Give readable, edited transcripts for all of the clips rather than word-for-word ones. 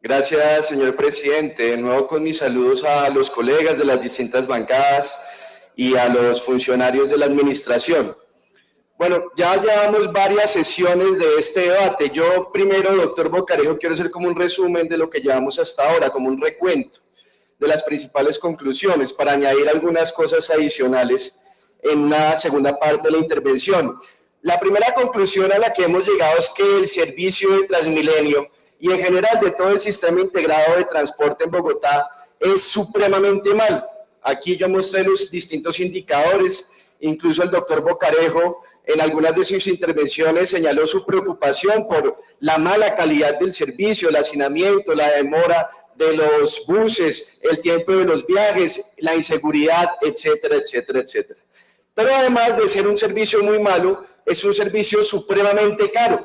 Gracias, señor presidente. De nuevo con mis saludos a los colegas de las distintas bancadas y a los funcionarios de la administración. Bueno, ya llevamos varias sesiones de este debate. Yo primero, doctor Bocarejo, quiero hacer como un resumen de lo que llevamos hasta ahora, como un recuento de las principales conclusiones para añadir algunas cosas adicionales en una segunda parte de la intervención. La primera conclusión a la que hemos llegado es que el servicio de Transmilenio y en general de todo el sistema integrado de transporte en Bogotá es supremamente malo. Aquí yo mostré los distintos indicadores, incluso el doctor Bocarejo en algunas de sus intervenciones señaló su preocupación por la mala calidad del servicio, el hacinamiento, la demora de los buses, el tiempo de los viajes, la inseguridad, etcétera, etcétera, etcétera. Pero además de ser un servicio muy malo, es un servicio supremamente caro,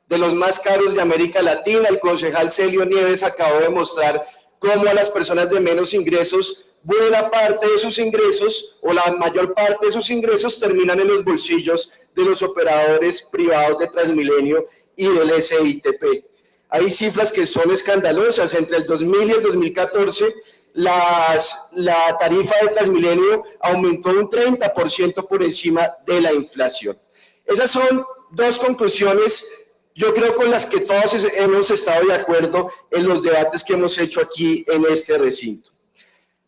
de los más caros de América Latina. El concejal Celio Nieves acabó de mostrar cómo a las personas de menos ingresos, buena parte de sus ingresos o la mayor parte de sus ingresos terminan en los bolsillos de los operadores privados de Transmilenio y del SITP. Hay cifras que son escandalosas. Entre el 2000 y el 2014, la tarifa de Transmilenio aumentó un 30% por encima de la inflación. Esas son dos conclusiones, yo creo, con las que todos hemos estado de acuerdo en los debates que hemos hecho aquí en este recinto.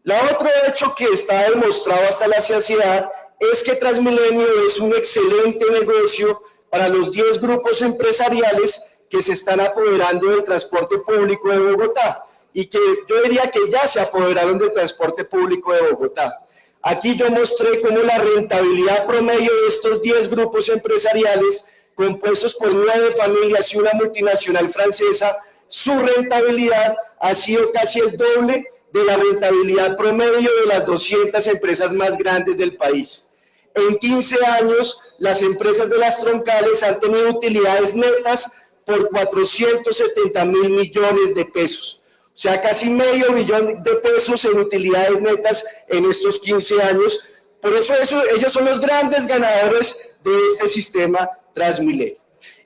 La otro hecho que está demostrado hasta la saciedad es que Transmilenio es un excelente negocio para los 10 grupos empresariales que se están apoderando del transporte público de Bogotá y que yo diría que ya se apoderaron del transporte público de Bogotá. Aquí yo mostré cómo la rentabilidad promedio de estos 10 grupos empresariales compuestos por 9 familias y una multinacional francesa, su rentabilidad ha sido casi el doble de la rentabilidad promedio de las 200 empresas más grandes del país. En 15 años, las empresas de las troncales han tenido utilidades netas por 470.000 millones de pesos. O sea, casi medio billón de pesos en utilidades netas en estos 15 años. Por eso ellos son los grandes ganadores de este sistema Transmilenio.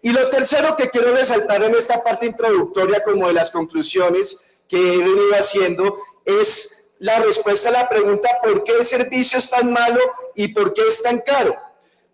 Y lo tercero que quiero resaltar en esta parte introductoria como de las conclusiones que he venido haciendo es la respuesta a la pregunta ¿por qué el servicio es tan malo y por qué es tan caro?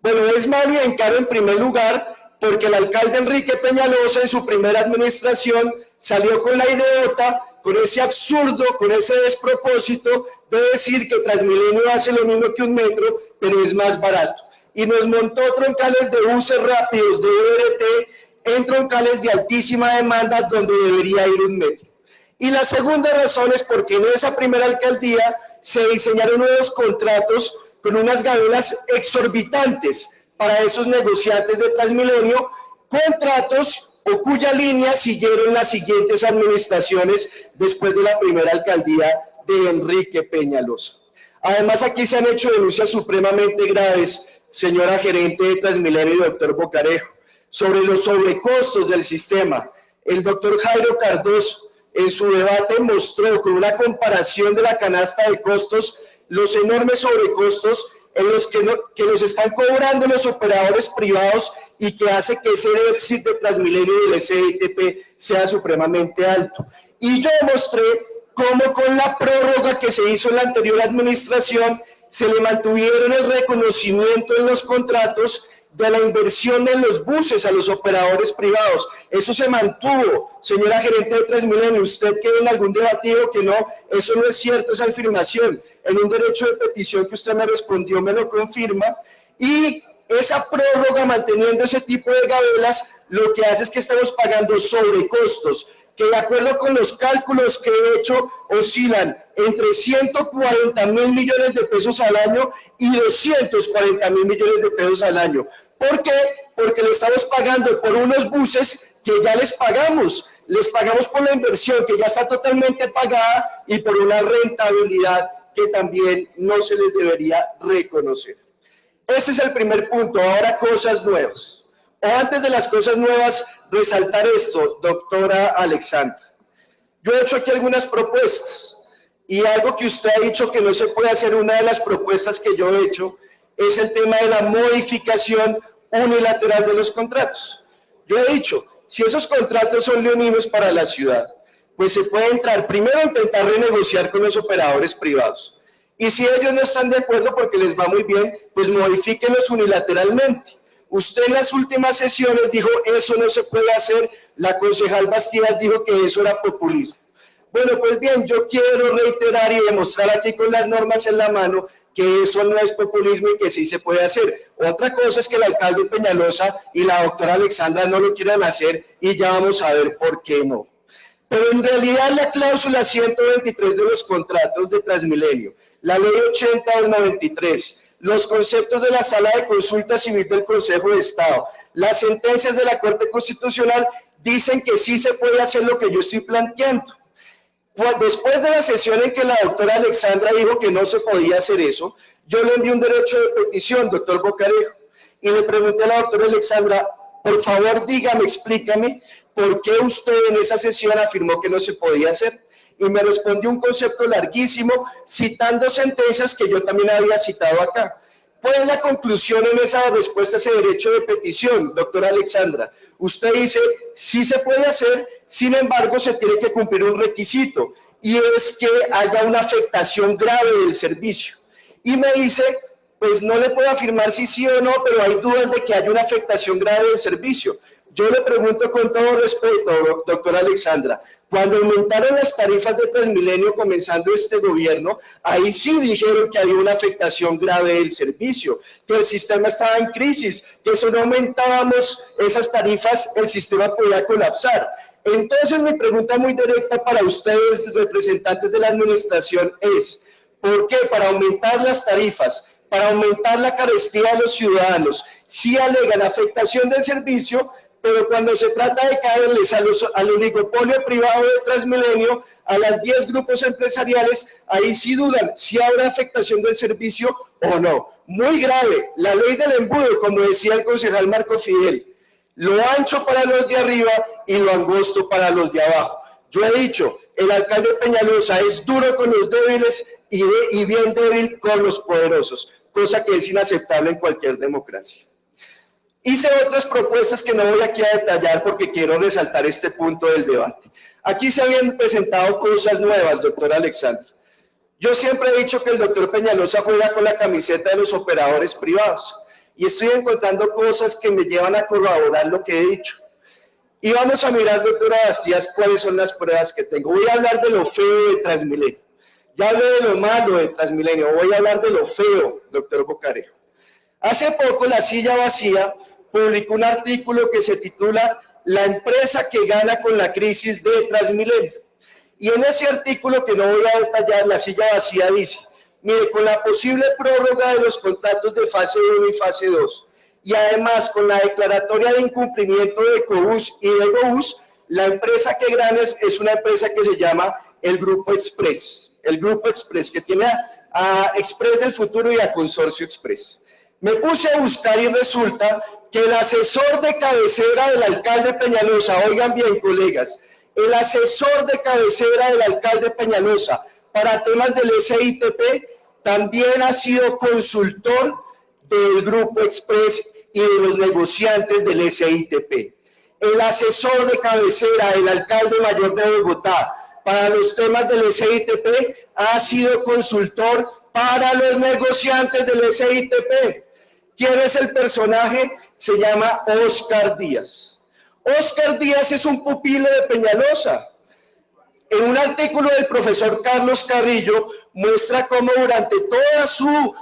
Bueno, es malo y en caro en primer lugar porque el alcalde Enrique Peñalosa en su primera administración salió con la ideota, con ese absurdo, con ese despropósito de decir que Transmilenio hace lo mismo que un metro, pero es más barato. Y nos montó troncales de buses rápidos de BRT en troncales de altísima demanda donde debería ir un metro. Y la segunda razón es porque en esa primera alcaldía se diseñaron nuevos contratos con unas gabelas exorbitantes para esos negociantes de Transmilenio, contratos o cuya línea siguieron las siguientes administraciones después de la primera alcaldía de Enrique Peñalosa. Además, aquí se han hecho denuncias supremamente graves, señora gerente de Transmilenio y doctor Bocarejo, sobre los sobrecostos del sistema. El doctor Jairo Cardoso, en su debate, mostró con una comparación de la canasta de costos los enormes sobrecostos en los que nos están cobrando los operadores privados y que hace que ese déficit de Transmilenio y del SITP sea supremamente alto. Y yo mostré cómo con la prórroga que se hizo en la anterior administración se le mantuvieron el reconocimiento en los contratos de la inversión en los buses a los operadores privados. Eso se mantuvo, señora gerente de Transmilenio. Usted que en algún debatido que no, eso no es cierto, esa afirmación. En un derecho de petición que usted me respondió me lo confirma. Y esa prórroga manteniendo ese tipo de gabelas lo que hace es que estamos pagando sobrecostos, que de acuerdo con los cálculos que he hecho oscilan entre 140.000 millones de pesos al año y 240.000 millones de pesos al año. ¿Por qué? Porque le estamos pagando por unos buses que ya les pagamos por la inversión que ya está totalmente pagada y por una rentabilidad que también no se les debería reconocer. Ese es el primer punto. Ahora, cosas nuevas. O antes de las cosas nuevas, resaltar esto, doctora Alexandra. Yo he hecho aquí algunas propuestas y algo que usted ha dicho que no se puede hacer, una de las propuestas que yo he hecho es el tema de la modificación unilateral de los contratos. Yo he dicho, si esos contratos son leoninos para la ciudad, pues se puede entrar primero a intentar renegociar con los operadores privados. Y si ellos no están de acuerdo porque les va muy bien, pues modifíquenlos unilateralmente. Usted en las últimas sesiones dijo, eso no se puede hacer. La concejal Bastidas dijo que eso era populismo. Bueno, pues bien, yo quiero reiterar y demostrar aquí con las normas en la mano que eso no es populismo y que sí se puede hacer. Otra cosa es que el alcalde Peñalosa y la doctora Alexandra no lo quieran hacer y ya vamos a ver por qué no. Pero en realidad la cláusula 123 de los contratos de Transmilenio, la ley 80 del 93, los conceptos de la Sala de Consulta Civil del Consejo de Estado, las sentencias de la Corte Constitucional dicen que sí se puede hacer lo que yo estoy planteando. Después de la sesión en que la doctora Alexandra dijo que no se podía hacer eso, yo le envié un derecho de petición, doctor Bocarejo, y le pregunté a la doctora Alexandra, por favor dígame, explícame, ¿por qué usted en esa sesión afirmó que no se podía hacer? Y me respondió un concepto larguísimo, citando sentencias que yo también había citado acá. ¿Cuál es la conclusión en esa respuesta a ese derecho de petición, doctora Alexandra? Usted dice, sí se puede hacer, sin embargo se tiene que cumplir un requisito, y es que haya una afectación grave del servicio. Y me dice, pues no le puedo afirmar si sí o no, pero hay dudas de que haya una afectación grave del servicio. Yo le pregunto con todo respeto, doctora Alexandra, cuando aumentaron las tarifas de Transmilenio comenzando este gobierno, ahí sí dijeron que había una afectación grave del servicio, que el sistema estaba en crisis, que si no aumentábamos esas tarifas, el sistema podía colapsar. Entonces mi pregunta muy directa para ustedes, representantes de la administración, es, ¿por qué para aumentar las tarifas, para aumentar la carestía de los ciudadanos, sí alegan afectación del servicio, pero cuando se trata de caerles al oligopolio privado de Transmilenio, a las 10 grupos empresariales, ahí sí dudan si habrá afectación del servicio o no? Muy grave, la ley del embudo, como decía el concejal Marco Fidel, lo ancho para los de arriba y lo angosto para los de abajo. Yo he dicho, el alcalde Peñalosa es duro con los débiles y bien débil con los poderosos, cosa que es inaceptable en cualquier democracia. Hice otras propuestas que no voy aquí a detallar porque quiero resaltar este punto del debate. Aquí se habían presentado cosas nuevas, doctora Alexandra. Yo siempre he dicho que el doctor Peñalosa juega con la camiseta de los operadores privados y estoy encontrando cosas que me llevan a corroborar lo que he dicho. Y vamos a mirar, doctora Bastidas, cuáles son las pruebas que tengo. Voy a hablar de lo feo de Transmilenio. Ya hablé de lo malo de Transmilenio, voy a hablar de lo feo, doctor Bocarejo. Hace poco La Silla Vacía publicó un artículo que se titula La empresa que gana con la crisis de Transmilenio. Y en ese artículo, que no voy a detallar, La Silla Vacía dice, mire, con la posible prórroga de los contratos de fase 1 y fase 2, y además con la declaratoria de incumplimiento de Ecobús y de GOBús, la empresa que gana es una empresa que se llama el Grupo Express. El Grupo Express, que tiene a Express del Futuro y a Consorcio Express. Me puse a buscar y resulta que el asesor de cabecera del alcalde Peñalosa, oigan bien colegas, el asesor de cabecera del alcalde Peñalosa para temas del SITP también ha sido consultor del Grupo Express y de los negociantes del SITP. El asesor de cabecera del alcalde mayor de Bogotá para los temas del SITP ha sido consultor para los negociantes del SITP. ¿Quién es el personaje? Se llama Oscar Díaz. Oscar Díaz es un pupilo de Peñalosa. En un artículo del profesor Carlos Carrillo muestra cómo durante toda su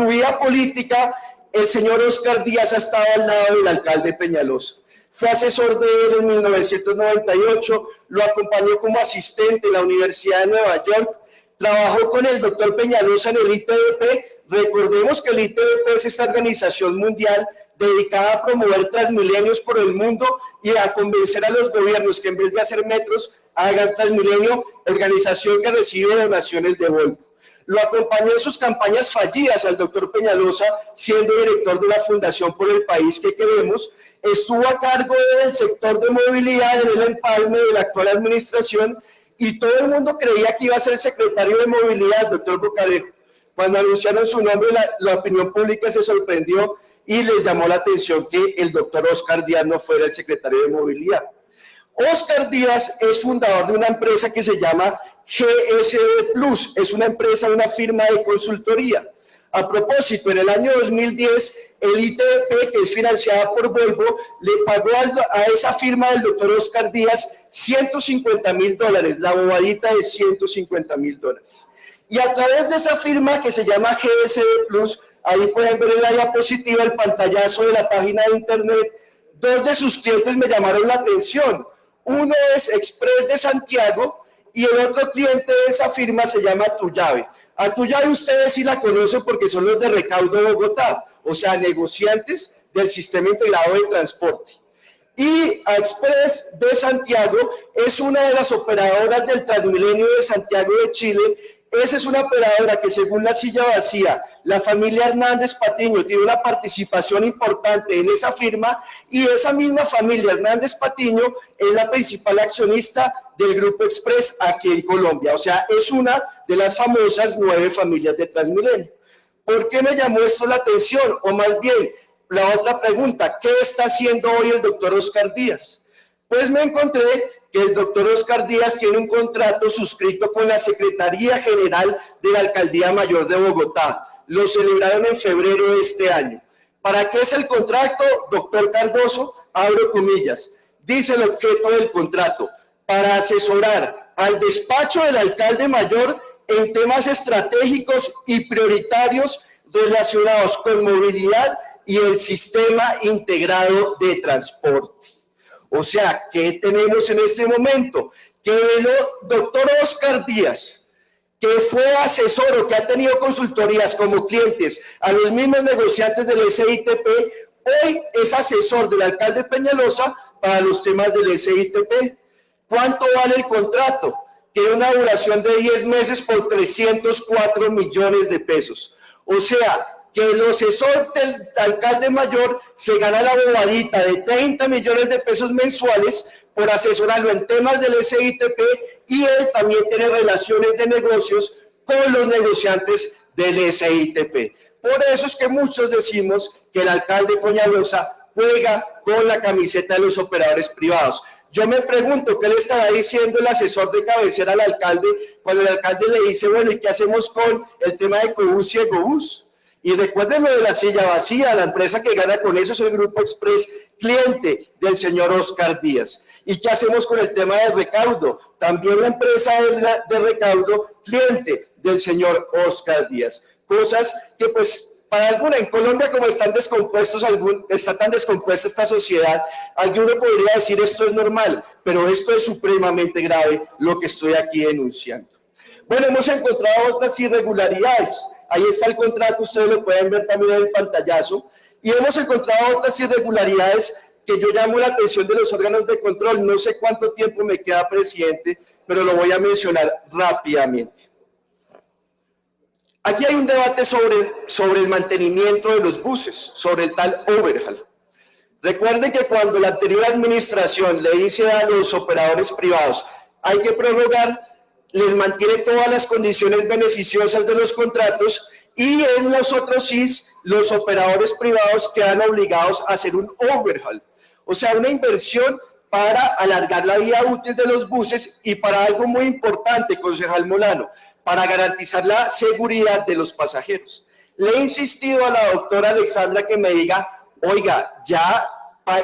vida política el señor Oscar Díaz ha estado al lado del alcalde Peñalosa. Fue asesor de él en 1998, lo acompañó como asistente en la Universidad de Nueva York, trabajó con el doctor Peñalosa en el ITDP. Recordemos que el ITDP es esta organización mundial dedicada a promover Transmilenios por el mundo y a convencer a los gobiernos que en vez de hacer metros, hagan Transmilenio, organización que recibe donaciones de Volvo. Lo acompañó en sus campañas fallidas al doctor Peñalosa, siendo director de la Fundación por el País que Queremos. Estuvo a cargo del sector de movilidad en el empalme de la actual administración y todo el mundo creía que iba a ser secretario de movilidad, doctor Bocarejo. Cuando anunciaron su nombre, la opinión pública se sorprendió y les llamó la atención que el doctor Oscar Díaz no fuera el secretario de movilidad. Oscar Díaz es fundador de una empresa que se llama GSD Plus, es una empresa, una firma de consultoría. A propósito, en el año 2010, el ITDP, que es financiada por Volvo, le pagó a esa firma del doctor Oscar Díaz $150.000, la bobadita de $150.000. Y a través de esa firma que se llama GSD Plus, ahí pueden ver en la diapositiva el pantallazo de la página de internet, dos de sus clientes me llamaron la atención. Uno es Express de Santiago y el otro cliente de esa firma se llama Tuyave. A Tuyave ustedes sí la conocen porque son los de Recaudo Bogotá, o sea, negociantes del Sistema Integrado de Transporte. Y a Express de Santiago es una de las operadoras del Transmilenio de Santiago de Chile. Esa es una operadora que, según la silla vacía, la familia Hernández Patiño tiene una participación importante en esa firma, y esa misma familia Hernández Patiño es la principal accionista del Grupo Express aquí en Colombia. O sea, es una de las famosas 9 familias de Transmilenio. ¿Por qué me llamó esto la atención? O más bien, la otra pregunta, ¿qué está haciendo hoy el doctor Oscar Díaz? Pues me encontré que el doctor Oscar Díaz tiene un contrato suscrito con la Secretaría General de la Alcaldía Mayor de Bogotá. Lo celebraron en febrero de este año. ¿Para qué es el contrato, doctor Cardoso? Abro comillas. Dice el objeto del contrato: para asesorar al despacho del alcalde mayor en temas estratégicos y prioritarios relacionados con movilidad y el sistema integrado de transporte. O sea, ¿qué tenemos en este momento? Que el doctor Oscar Díaz, que fue asesor o que ha tenido consultorías como clientes a los mismos negociantes del SITP, hoy es asesor del alcalde Peñalosa para los temas del SITP. ¿Cuánto vale el contrato? Tiene una duración de 10 meses por 304 millones de pesos. O sea, que el asesor del alcalde mayor se gana la bobadita de 30 millones de pesos mensuales por asesorarlo en temas del SITP, y él también tiene relaciones de negocios con los negociantes del SITP. Por eso es que muchos decimos que el alcalde Peñalosa juega con la camiseta de los operadores privados. Yo me pregunto, ¿qué le estará diciendo el asesor de cabecera al alcalde cuando el alcalde le dice, bueno, ¿y qué hacemos con el tema de Cobús y Egobús? Y recuerden lo de la silla vacía, la empresa que gana con eso es el Grupo Express, cliente del señor Oscar Díaz. ¿Y qué hacemos con el tema del recaudo? También la empresa de recaudo, cliente del señor Oscar Díaz. Cosas que pues para alguna, en Colombia como están descompuestos, está tan descompuesta esta sociedad, alguno podría decir esto es normal, pero esto es supremamente grave lo que estoy aquí denunciando. Bueno, hemos encontrado otras irregularidades. Ahí está el contrato, ustedes lo pueden ver también en el pantallazo, y hemos encontrado otras irregularidades que yo llamo la atención de los órganos de control. No sé cuánto tiempo me queda, presidente, pero lo voy a mencionar rápidamente. Aquí hay un debate sobre el mantenimiento de los buses, sobre el tal overhaul. Recuerden que cuando la anterior administración le dice a los operadores privados hay que prorrogar, les mantiene todas las condiciones beneficiosas de los contratos, y en los otros SIS los operadores privados quedan obligados a hacer un overhaul, o sea, una inversión para alargar la vida útil de los buses y para algo muy importante, concejal Molano, para garantizar la seguridad de los pasajeros. Le he insistido a la doctora Alexandra que me diga, oiga, ¿ya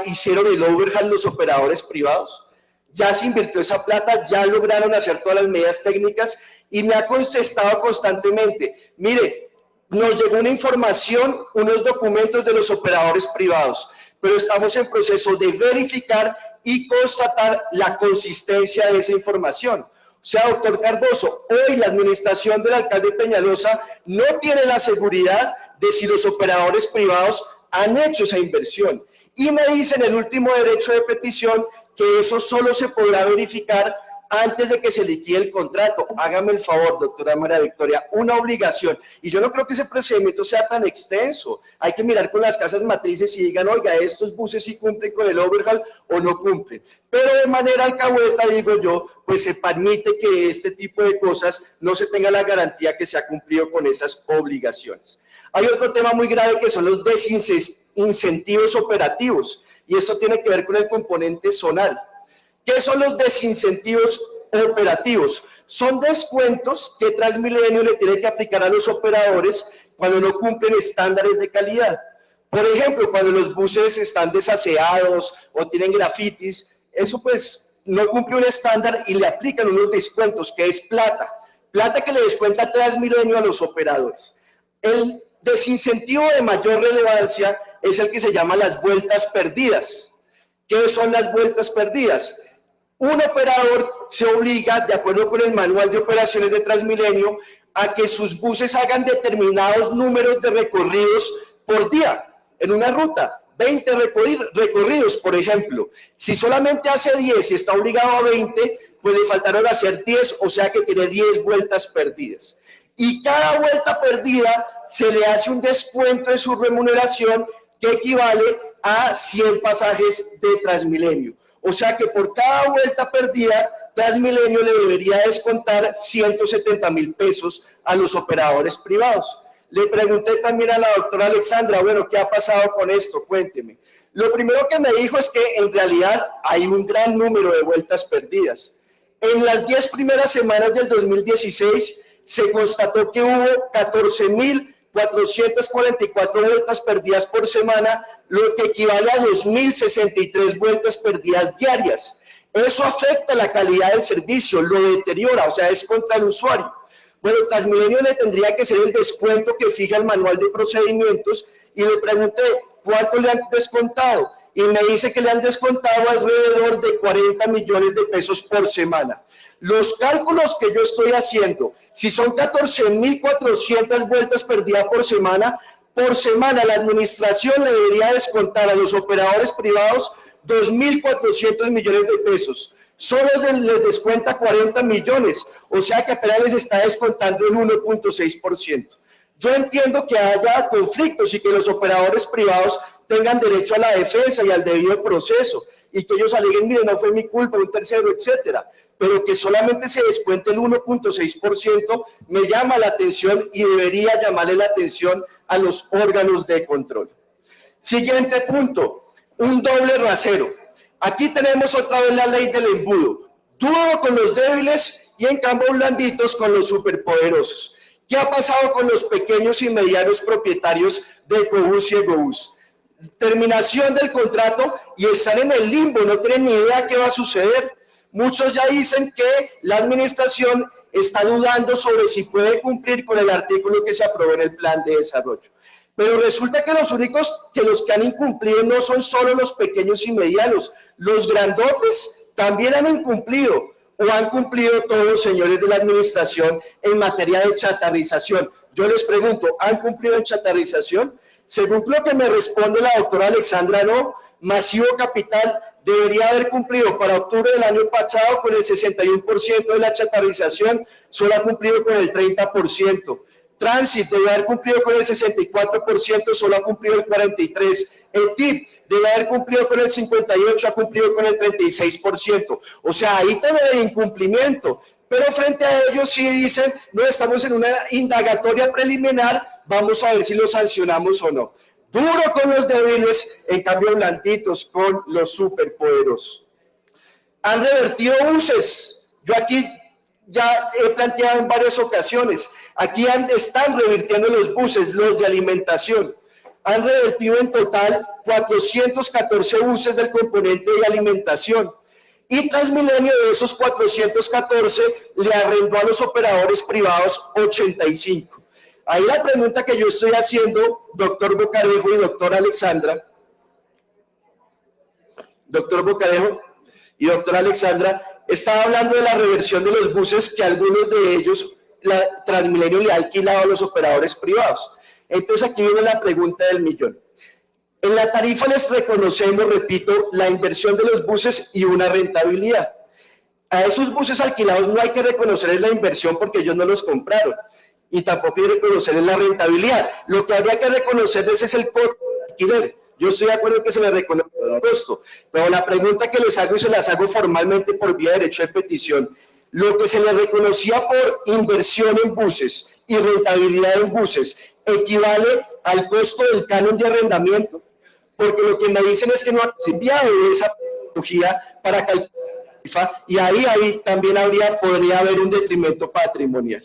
hicieron el overhaul los operadores privados? Ya se invirtió esa plata, ya lograron hacer todas las medidas técnicas, y me ha contestado constantemente, mire, nos llegó una información, unos documentos de los operadores privados, pero estamos en proceso de verificar y constatar la consistencia de esa información. O sea, doctor Cardoso, hoy la administración del alcalde Peñalosa no tiene la seguridad de si los operadores privados han hecho esa inversión. Y me dicen el último derecho de petición que eso solo se podrá verificar antes de que se liquide el contrato. Hágame el favor, doctora María Victoria, una obligación. Y yo no creo que ese procedimiento sea tan extenso. Hay que mirar con las casas matrices y digan, oiga, estos buses sí cumplen con el overhaul o no cumplen. Pero de manera alcahueta, digo yo, pues se permite que este tipo de cosas no se tenga la garantía que se ha cumplido con esas obligaciones. Hay otro tema muy grave que son los desincentivos operativos, y esto tiene que ver con el componente zonal. ¿Qué son los desincentivos operativos? Son descuentos que Transmilenio le tiene que aplicar a los operadores cuando no cumplen estándares de calidad. Por ejemplo, cuando los buses están desaseados o tienen grafitis, eso pues no cumple un estándar y le aplican unos descuentos, que es plata que le descuenta Transmilenio a los operadores. El desincentivo de mayor relevancia es el que se llama las vueltas perdidas. ¿Qué son las vueltas perdidas? Un operador se obliga, de acuerdo con el manual de operaciones de Transmilenio, a que sus buses hagan determinados números de recorridos por día en una ruta. 20 recorridos, por ejemplo. Si solamente hace 10 y está obligado a 20, pues le faltaron hacer 10, o sea que tiene 10 vueltas perdidas. Y cada vuelta perdida se le hace un descuento en su remuneración que equivale a 100 pasajes de Transmilenio. O sea que por cada vuelta perdida, Transmilenio le debería descontar 170.000 pesos a los operadores privados. Le pregunté también a la doctora Alexandra, bueno, ¿qué ha pasado con esto? Cuénteme. Lo primero que me dijo es que en realidad hay un gran número de vueltas perdidas. En las 10 primeras semanas del 2016 se constató que hubo 14.444 vueltas perdidas por semana, lo que equivale a 2.063 vueltas perdidas diarias. Eso afecta la calidad del servicio, lo deteriora, o sea, es contra el usuario. Bueno, Transmilenio le tendría que ser el descuento que fija el manual de procedimientos y le pregunté, ¿cuánto le han descontado? Y me dice que le han descontado alrededor de 40 millones de pesos por semana. Los cálculos que yo estoy haciendo, si son 14.400 vueltas perdidas por semana la administración le debería descontar a los operadores privados 2.400 millones de pesos. Solo les descuenta 40 millones, o sea que apenas les está descontando el 1.6%. Yo entiendo que haya conflictos y que los operadores privados tengan derecho a la defensa y al debido proceso, y que ellos aleguen, mire, no fue mi culpa, un tercero, etcétera, pero que solamente se descuente el 1.6% me llama la atención y debería llamarle la atención a los órganos de control. Siguiente punto, un doble rasero. Aquí tenemos otra vez la ley del embudo, duro con los débiles y en cambio blanditos con los superpoderosos. ¿Qué ha pasado con los pequeños y medianos propietarios de Ecobús y Egobús? Terminación del contrato y están en el limbo, no tienen ni idea qué va a suceder. Muchos ya dicen que la administración está dudando sobre si puede cumplir con el artículo que se aprobó en el plan de desarrollo. Pero resulta que los que han incumplido no son solo los pequeños y medianos, los grandotes también han incumplido o han cumplido todos, señores de la administración, en materia de chatarrización. Yo les pregunto, ¿han cumplido en chatarrización? Según lo que me responde la doctora Alexandra, no. Masivo Capital debería haber cumplido para octubre del año pasado con el 61% de la chatarrización, solo ha cumplido con el 30%. Transit debe haber cumplido con el 64%, solo ha cumplido el 43%. ETIP debe haber cumplido con el 58%, ha cumplido con el 36%. O sea, ahí también hay incumplimiento. Pero frente a ellos sí dicen, no, estamos en una indagatoria preliminar, vamos a ver si lo sancionamos o no. Duro con los débiles, en cambio blanditos con los superpoderosos. Han revertido buses. Yo aquí ya he planteado en varias ocasiones, aquí están revirtiendo los buses, los de alimentación. Han revertido en total 414 buses del componente de alimentación. Y Transmilenio de esos 414 le arrendó a los operadores privados 85. Ahí la pregunta que yo estoy haciendo, doctor Bocarejo y doctora Alexandra, doctor Bocarejo y doctora Alexandra, estaba hablando de la reversión de los buses que algunos de ellos la Transmilenio le ha alquilado a los operadores privados. Entonces aquí viene la pregunta del millón. En la tarifa les reconocemos, repito, la inversión de los buses y una rentabilidad. A esos buses alquilados no hay que reconocerles la inversión porque ellos no los compraron. Y tampoco hay que reconocerles la rentabilidad. Lo que habría que reconocerles es el costo de alquiler. Yo estoy de acuerdo en que se les reconoce el costo, pero la pregunta que les hago y se las hago formalmente por vía de derecho de petición, lo que se les reconocía por inversión en buses y rentabilidad en buses, ¿equivale al costo del canon de arrendamiento? Porque lo que me dicen es que no han enviado esa metodología para calcular y ahí también podría haber un detrimento patrimonial.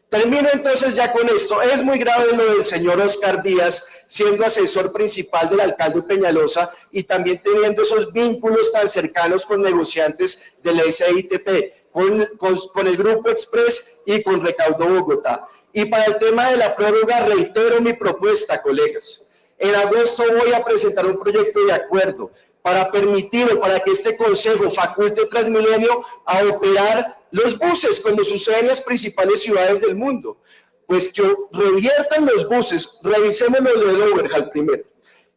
Termino entonces ya con esto. Es muy grave lo del señor Oscar Díaz, siendo asesor principal del alcalde Peñalosa y también teniendo esos vínculos tan cercanos con negociantes del SITP, con el Grupo Express y con Recaudo Bogotá. Y para el tema de la prórroga, reitero mi propuesta, colegas. En agosto voy a presentar un proyecto de acuerdo para permitir o para que este consejo faculte a Transmilenio a operar los buses, como sucede en las principales ciudades del mundo. Pues que reviertan los buses, revisemos lo del overhaul primero,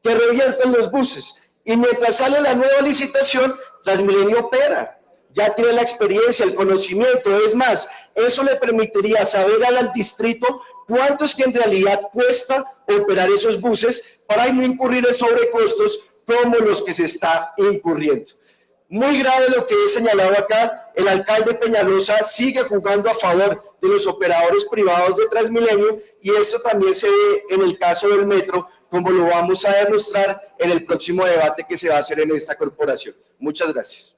que reviertan los buses. Y mientras sale la nueva licitación, Transmilenio opera. Ya tiene la experiencia, el conocimiento. Es más, eso le permitiría saber al distrito cuánto es que en realidad cuesta operar esos buses para no incurrir en sobrecostos como los que se está incurriendo. Muy grave lo que he señalado acá. El alcalde Peñalosa sigue jugando a favor de los operadores privados de Transmilenio y eso también se ve en el caso del metro, como lo vamos a demostrar en el próximo debate que se va a hacer en esta corporación. Muchas gracias.